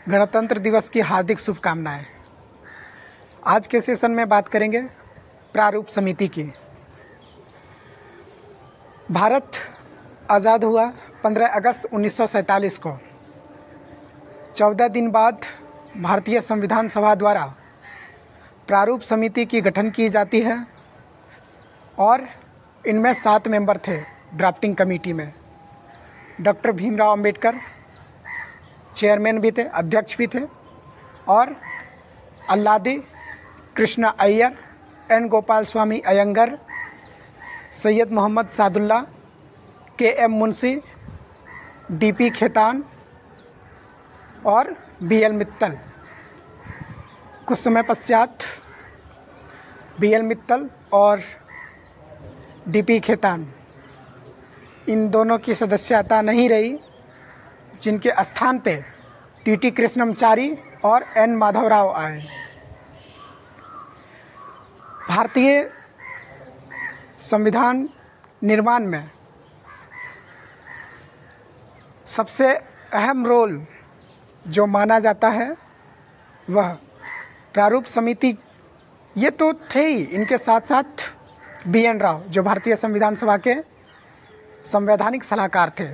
गणतंत्र दिवस की हार्दिक शुभकामनाएं। आज के सेशन में बात करेंगे प्रारूप समिति की। भारत आज़ाद हुआ 15 अगस्त 1947 को। 14 दिन बाद भारतीय संविधान सभा द्वारा प्रारूप समिति की गठन की जाती है और इनमें 7 मेंबर थे ड्राफ्टिंग कमेटी में। डॉक्टर भीमराव अंबेडकर चेयरमैन भी थे, अध्यक्ष भी थे, और अल्लादी कृष्णा अय्यर, एन गोपाल स्वामी अयंगर, सैयद मोहम्मद सादुल्ला, के एम मुंशी, डीपी खेतान और बीएल मित्तल। कुछ समय पश्चात बीएल मित्तल और डीपी खेतान इन दोनों की सदस्यता नहीं रही, जिनके स्थान पे टीटी कृष्णमचारी और एन माधवराव आए। भारतीय संविधान निर्माण में सबसे अहम रोल जो माना जाता है वह प्रारूप समिति, ये तो थे ही, इनके साथ साथ BN राव जो भारतीय संविधान सभा के संवैधानिक सलाहकार थे।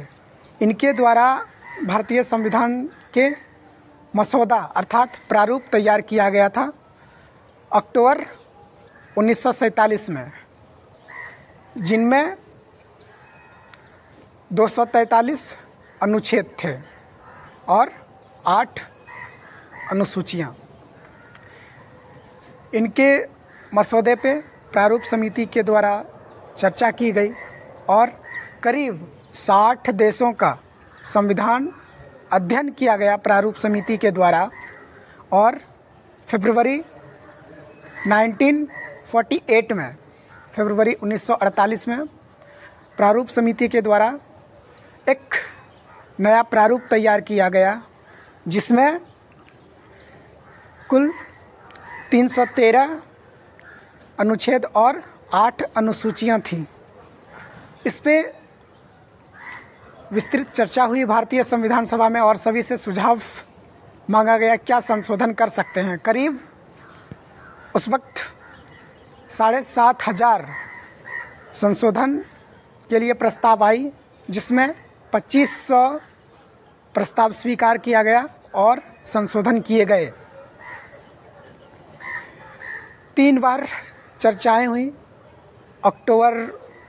इनके द्वारा भारतीय संविधान के मसौदा अर्थात प्रारूप तैयार किया गया था अक्टूबर 1947 में, जिनमें 243 अनुच्छेद थे और 8 अनुसूचियाँ। इनके मसौदे पे प्रारूप समिति के द्वारा चर्चा की गई और करीब 60 देशों का संविधान अध्ययन किया गया प्रारूप समिति के द्वारा। और फरवरी 1948 में, फरवरी 1948 में प्रारूप समिति के द्वारा एक नया प्रारूप तैयार किया गया, जिसमें कुल 313 अनुच्छेद और 8 अनुसूचियाँ थीं। इस पे विस्तृत चर्चा हुई भारतीय संविधान सभा में और सभी से सुझाव मांगा गया क्या संशोधन कर सकते हैं। करीब उस वक्त 7,500 संशोधन के लिए प्रस्ताव आई, जिसमें 2500 प्रस्ताव स्वीकार किया गया और संशोधन किए गए। 3 बार चर्चाएं हुई, अक्टूबर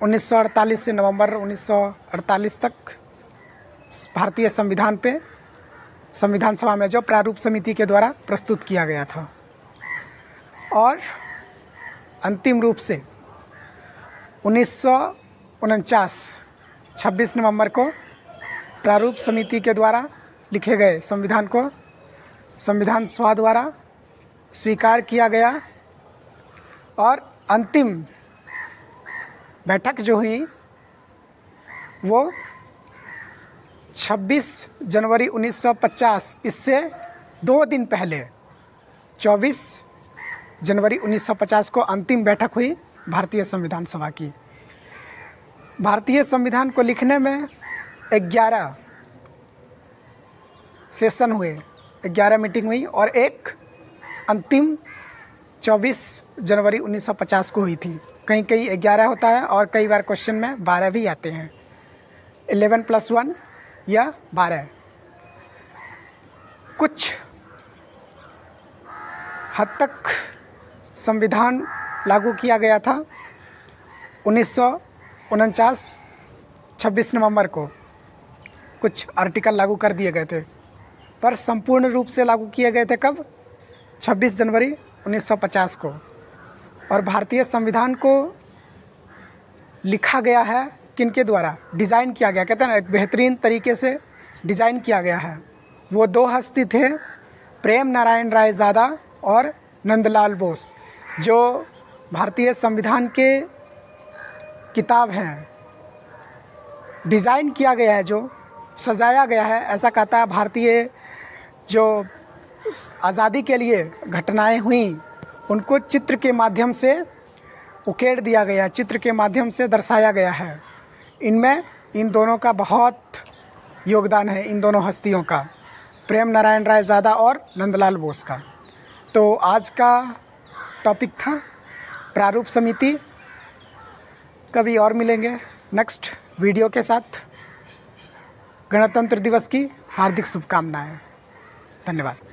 1948 से नवंबर 1948 तक भारतीय संविधान पे संविधान सभा में जो प्रारूप समिति के द्वारा प्रस्तुत किया गया था। और अंतिम रूप से 1949 26 नवंबर को प्रारूप समिति के द्वारा लिखे गए संविधान को संविधान सभा द्वारा स्वीकार किया गया। और अंतिम बैठक जो हुई वो 26 जनवरी 1950, इससे 2 दिन पहले 24 जनवरी 1950 को अंतिम बैठक हुई भारतीय संविधान सभा की। भारतीय संविधान को लिखने में 11 सेशन हुए, 11 मीटिंग हुई और एक अंतिम 24 जनवरी 1950 को हुई थी। कहीं कहीं 11 होता है और कई बार क्वेश्चन में 12 भी आते हैं, 11+1 या 12। कुछ हद तक संविधान लागू किया गया था 1949 26 नवंबर को। कुछ आर्टिकल लागू कर दिए गए थे, पर संपूर्ण रूप से लागू किए गए थे कब? 26 जनवरी 1950 को। और भारतीय संविधान को लिखा गया है किनके द्वारा? डिज़ाइन किया गया, कहते हैं ना, एक बेहतरीन तरीके से डिज़ाइन किया गया है। वो 2 हस्ती थे, प्रेम नारायण राय ज़ादा और नंदलाल बोस, जो भारतीय संविधान के किताब हैं। डिज़ाइन किया गया है, जो सजाया गया है, ऐसा कहता है भारतीय जो आज़ादी के लिए घटनाएं हुई उनको चित्र के माध्यम से उकेर दिया गया, चित्र के माध्यम से दर्शाया गया है। इनमें इन दोनों का बहुत योगदान है, इन दोनों हस्तियों का। प्रेम नारायण राय ज़ादा और नंदलाल बोस का। तो आज का टॉपिक था प्रारूप समिति। कभी और मिलेंगे नेक्स्ट वीडियो के साथ। गणतंत्र दिवस की हार्दिक शुभकामनाएं। धन्यवाद।